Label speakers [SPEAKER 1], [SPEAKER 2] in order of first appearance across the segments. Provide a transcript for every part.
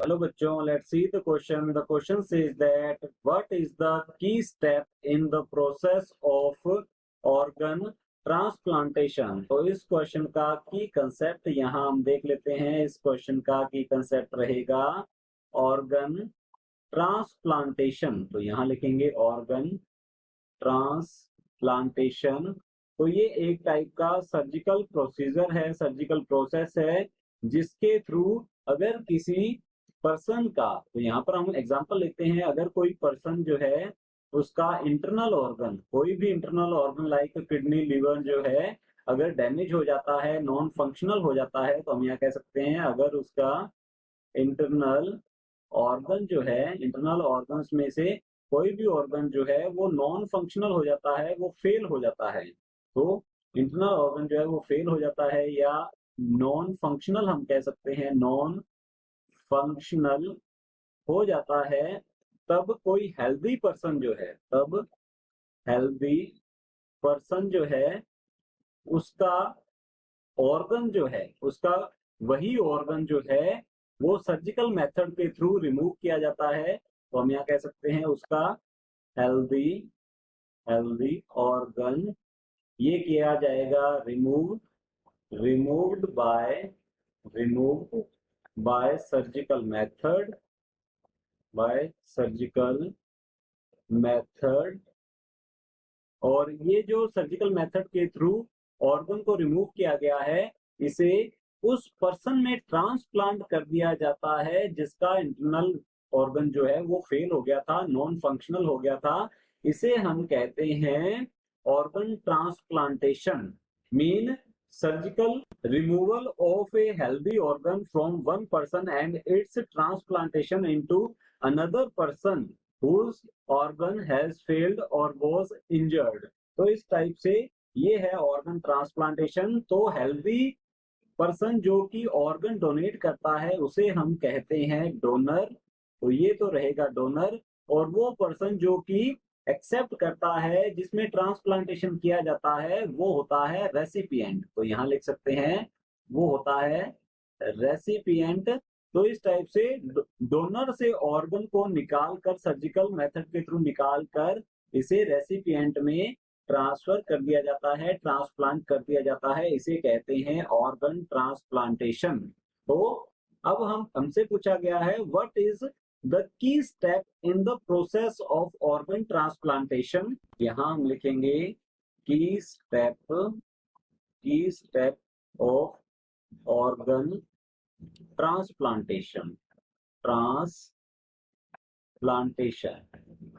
[SPEAKER 1] Hello बच्चों, let's see the question. The question says that what is the key step in the process of organ transplantation? तो इस question का की concept यहाँ हम देख लेते हैं। इस क्वेश्चन का की कंसेप्ट रहेगा ऑर्गन ट्रांसप्लांटेशन। तो यहाँ लिखेंगे ऑर्गन ट्रांसप्लांटेशन। तो ये एक टाइप का सर्जिकल प्रोसीजर है, सर्जिकल प्रोसेस है, जिसके थ्रू अगर किसी पर्सन का, तो यहाँ पर हम एग्जांपल लेते हैं, अगर कोई पर्सन जो है उसका इंटरनल ऑर्गन, कोई भी internal organ like kidney, liver जो है अगर डैमेज हो जाता है, नॉन फंक्शनल हो जाता है, तो हम यहाँ कह सकते हैं अगर उसका इंटरनल ऑर्गन जो है, इंटरनल ऑर्गन्स में से कोई भी ऑर्गन जो है वो नॉन फंक्शनल हो जाता है, वो फेल हो जाता है। तो इंटरनल ऑर्गन जो है वो फेल हो जाता है या नॉन फंक्शनल हम कह सकते हैं, नॉन फंक्शनल हो जाता है, तब कोई हेल्दी पर्सन जो है, तब हेल्दी पर्सन जो है उसका ऑर्गन जो है, उसका वही ऑर्गन जो है वो सर्जिकल मेथड के थ्रू रिमूव किया जाता है। तो हम यहाँ कह सकते हैं उसका हेल्दी हेल्दी ऑर्गन ये किया जाएगा रिमूव्ड बाय सर्जिकल मेथड। और ये जो सर्जिकल मेथड के थ्रू ऑर्गन को रिमूव किया गया है, इसे उस पर्सन में ट्रांसप्लांट कर दिया जाता है जिसका इंटरनल ऑर्गन जो है वो फेल हो गया था, नॉन फंक्शनल हो गया था। इसे हम कहते हैं organ transplantation, mean surgical removal of a healthy organ from one person and it's transplantation into another person whose organ has failed or was injured। तो इस टाइप से ये है ऑर्गन ट्रांसप्लांटेशन। तो हेल्दी पर्सन जो कि ऑर्गन डोनेट करता है उसे हम कहते हैं डोनर। तो ये तो रहेगा डोनर। और वो पर्सन जो कि एक्सेप्ट करता है, जिसमें ट्रांसप्लांटेशन किया जाता है, वो होता है रेसिपिएंट। तो यहाँ लिख सकते हैं वो होता है रेसिपिएंट। तो इस टाइप से डोनर से ऑर्गन को निकाल कर, सर्जिकल मेथड के थ्रू निकाल कर इसे रेसिपिएंट में ट्रांसफर कर दिया जाता है, ट्रांसप्लांट कर दिया जाता है। इसे कहते हैं ऑर्गन ट्रांसप्लांटेशन। तो अब हमसे पूछा गया है what is the key step in the process of organ transplantation. यहां हम लिखेंगे की स्टेप ऑफ ऑर्गन ट्रांसप्लांटेशन।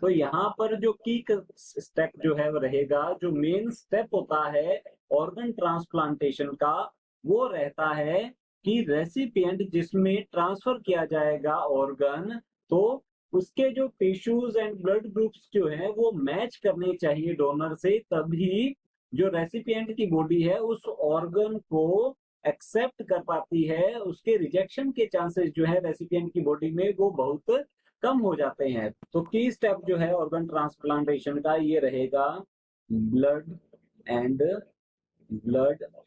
[SPEAKER 1] तो यहाँ पर जो की स्टेप जो है वो रहेगा, जो मेन स्टेप होता है ऑर्गन ट्रांसप्लांटेशन का, वो रहता है कि रेसिपिएंट जिसमें ट्रांसफर किया जाएगा ऑर्गन, तो उसके जो टिश्यूज एंड ब्लड ग्रुप्स जो है वो मैच करने चाहिए डोनर से, तभी जो रेसिपिएंट की बॉडी है उस ऑर्गन को एक्सेप्ट कर पाती है। उसके रिजेक्शन के चांसेस जो है रेसिपिएंट की बॉडी में वो बहुत कम हो जाते हैं। तो की स्टेप जो है ऑर्गन ट्रांसप्लांटेशन का ये रहेगा ब्लड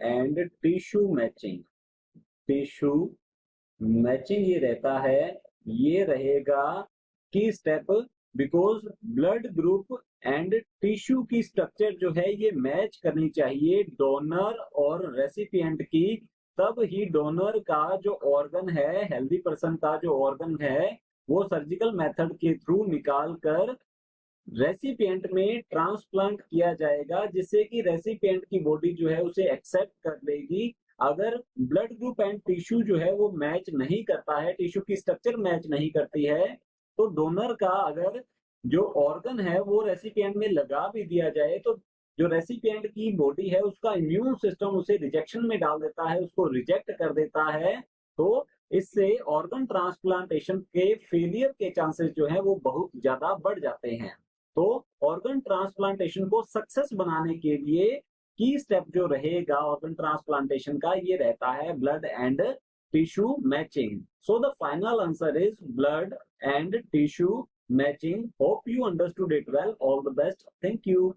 [SPEAKER 1] एंड टिश्यू मैचिंग ये रहता है, ये रहेगा की step, because blood group and tissue की स्ट्रक्चर जो है ये मैच करनी चाहिए डोनर और रेसिपिएंट की। तब ही डोनर का जो ऑर्गन है, हेल्दी पर्सन का जो ऑर्गन है, वो सर्जिकल मेथड के थ्रू निकाल कर रेसिपिएंट में ट्रांसप्लांट किया जाएगा, जिससे कि रेसिपिएंट की बॉडी जो है उसे एक्सेप्ट कर लेगी। अगर ब्लड ग्रुप एंड टिश्यू जो है वो मैच नहीं करता है, टिश्यू की स्ट्रक्चर मैच नहीं करती है, तो डोनर का अगर जो ऑर्गन है वो रेसिपिएंट में लगा भी दिया जाए, तो जो रेसिपिएंट की बॉडी है उसका इम्यून सिस्टम उसे रिजेक्शन में डाल देता है, उसको रिजेक्ट कर देता है। तो इससे ऑर्गन ट्रांसप्लांटेशन के फेलियर के चांसेस जो है वो बहुत ज्यादा बढ़ जाते हैं। तो ऑर्गन ट्रांसप्लांटेशन को सक्सेस बनाने के लिए की स्टेप जो रहेगा ऑर्गन ट्रांसप्लांटेशन का, ये रहता है blood and tissue matching. So the final answer is blood and tissue matching. Hope you understood it well. All the best. Thank you.